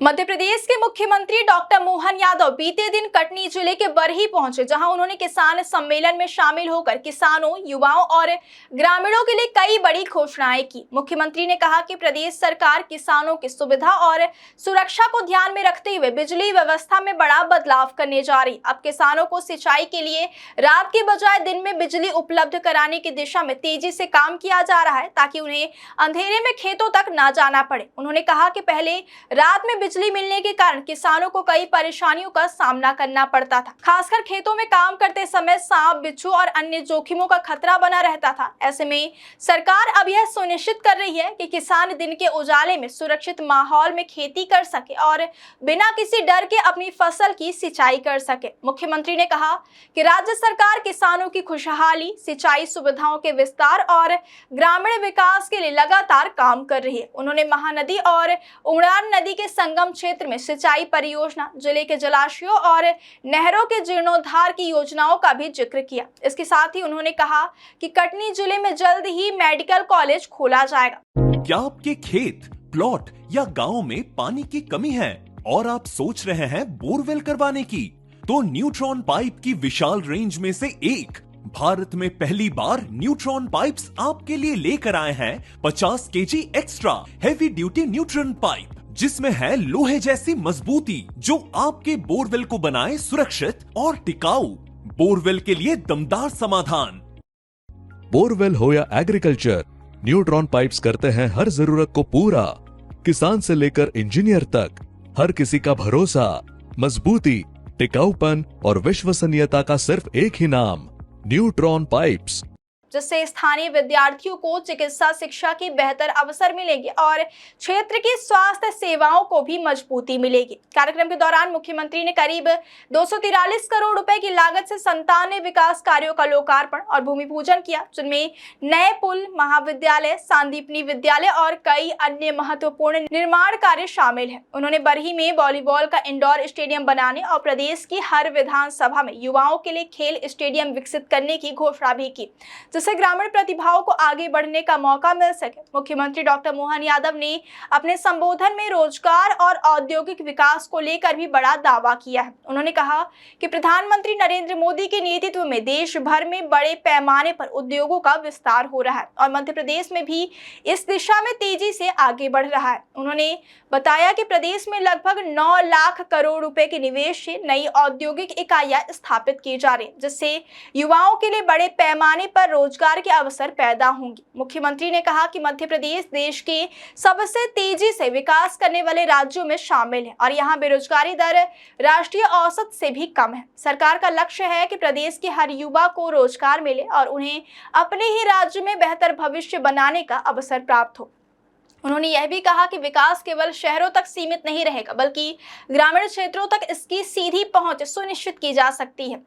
मध्य प्रदेश के मुख्यमंत्री डॉक्टर मोहन यादव बीते दिन कटनी जिले के बरही पहुंचे, जहां उन्होंने किसान सम्मेलन में शामिल होकर किसानों, युवाओं और ग्रामीणों के लिए कई बड़ी घोषणाएं की। मुख्यमंत्री ने कहा कि प्रदेश सरकार किसानों की सुविधा और सुरक्षा को ध्यान में रखते हुए बिजली व्यवस्था में बड़ा बदलाव करने जा रही। अब किसानों को सिंचाई के लिए रात के बजाय दिन में बिजली उपलब्ध कराने की दिशा में तेजी से काम किया जा रहा है, ताकि उन्हें अंधेरे में खेतों तक ना जाना पड़े। उन्होंने कहा कि पहले रात में बिजली मिलने के कारण किसानों को कई परेशानियों का सामना करना पड़ता था, खासकर खेतों में काम करते समय सांप, बिच्छू और अन्य जोखिमों का खतरा बना रहता था। ऐसे में सरकार अब यह सुनिश्चित कर रही है कि किसान दिन के उजाले में सुरक्षित माहौल में खेती कर सके और बिना किसी डर के अपनी फसल की सिंचाई कर सके। मुख्यमंत्री ने कहा कि राज्य सरकार किसानों की खुशहाली, सिंचाई सुविधाओं के विस्तार और ग्रामीण विकास के लिए लगातार काम कर रही है। उन्होंने महानदी और उड़ान नदी के संगम क्षेत्र में सिंचाई परियोजना, जिले के जलाशयों और नहरों के जीर्णोद्धार की योजनाओं का भी जिक्र किया। इसके साथ ही उन्होंने कहा कि कटनी जिले में जल्द ही मेडिकल कॉलेज खोला जाएगा। क्या आपके खेत, प्लॉट या गांव में पानी की कमी है और आप सोच रहे हैं बोरवेल करवाने की? तो न्यूट्रॉन पाइप की विशाल रेंज में से एक भारत में पहली बार न्यूट्रॉन पाइप्स आपके लिए लेकर आए हैं 50 KG extra heavy duty neutron pipe, जिसमें है लोहे जैसी मजबूती, जो आपके बोरवेल को बनाए सुरक्षित और टिकाऊ। बोरवेल के लिए दमदार समाधान। बोरवेल हो या एग्रीकल्चर, न्यूट्रॉन पाइप्स करते हैं हर जरूरत को पूरा। किसान से लेकर इंजीनियर तक हर किसी का भरोसा, मजबूती, टिकाऊपन और विश्वसनीयता का सिर्फ एक ही नाम, न्यूट्रॉन पाइप्स, जिससे स्थानीय विद्यार्थियों को चिकित्सा शिक्षा की बेहतर अवसर मिलेंगे और क्षेत्र की स्वास्थ्य सेवाओं को भी मजबूती मिलेगी। कार्यक्रम के दौरान मुख्यमंत्री ने करीब 243 करोड़ रुपए की लागत से 97 विकास कार्यों का लोकार्पण और भूमि पूजन किया, जिनमें नए पुल, महाविद्यालय, सांदीपनी विद्यालय और कई अन्य महत्वपूर्ण निर्माण कार्य शामिल है। उन्होंने बरही में वॉलीबॉल का इंडोर स्टेडियम बनाने और प्रदेश की हर विधानसभा में युवाओं के लिए खेल स्टेडियम विकसित करने की घोषणा भी की, जिससे ग्रामीण प्रतिभाओं को आगे बढ़ने का मौका मिल सके। मुख्यमंत्री डॉक्टर मोहन यादव ने अपने संबोधन में रोजगार और औद्योगिक विकास को लेकर भी बड़ा दावा किया है। उन्होंने कहा कि प्रधानमंत्री नरेंद्र मोदी के नेतृत्व में देश भर में बड़े पैमाने पर उद्योगों का विस्तार हो रहा है और मध्य प्रदेश में भी इस दिशा में तेजी से आगे बढ़ रहा है। उन्होंने बताया कि प्रदेश में लगभग 9 लाख करोड़ रुपए के निवेश से नई औद्योगिक इकाइयां स्थापित की जा रही, जिससे युवाओं के लिए बड़े पैमाने पर रोजगार के अवसर पैदा होंगे। मुख्यमंत्री ने कहा कि मध्य प्रदेश देश के सबसे तेजी से विकास करने वाले राज्यों में शामिल है और यहाँ बेरोजगारी दर राष्ट्रीय औसत से भी कम है। सरकार का लक्ष्य है कि प्रदेश के हर युवा को रोजगार मिले और उन्हें अपने ही राज्य में बेहतर भविष्य बनाने का अवसर प्राप्त हो। उन्होंने यह भी कहा कि विकास केवल शहरों तक सीमित नहीं रहेगा, बल्कि ग्रामीण क्षेत्रों तक इसकी सीधी पहुंच सुनिश्चित की जा सकती है।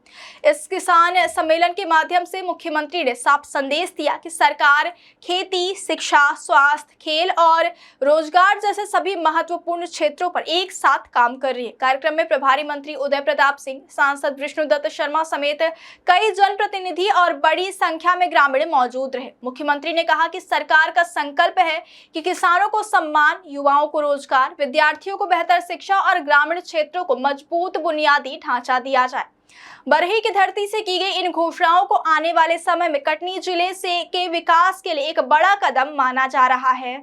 इस किसान सम्मेलन के माध्यम से मुख्यमंत्री ने साफ संदेश दिया कि सरकार खेती, शिक्षा, स्वास्थ्य, खेल और रोजगार जैसे सभी महत्वपूर्ण क्षेत्रों पर एक साथ काम कर रही है। कार्यक्रम में प्रभारी मंत्री उदय प्रताप सिंह, सांसद विष्णुदत्त शर्मा समेत कई जनप्रतिनिधि और बड़ी संख्या में ग्रामीण मौजूद रहे। मुख्यमंत्री ने कहा कि सरकार का संकल्प है कि किसानों को सम्मान, युवाओं को रोजगार, विद्यार्थियों को बेहतर शिक्षा और ग्रामीण क्षेत्रों को मजबूत बुनियादी ढांचा दिया जाए। बरही की धरती से की गई इन घोषणाओं को आने वाले समय में कटनी जिले के विकास के लिए एक बड़ा कदम माना जा रहा है।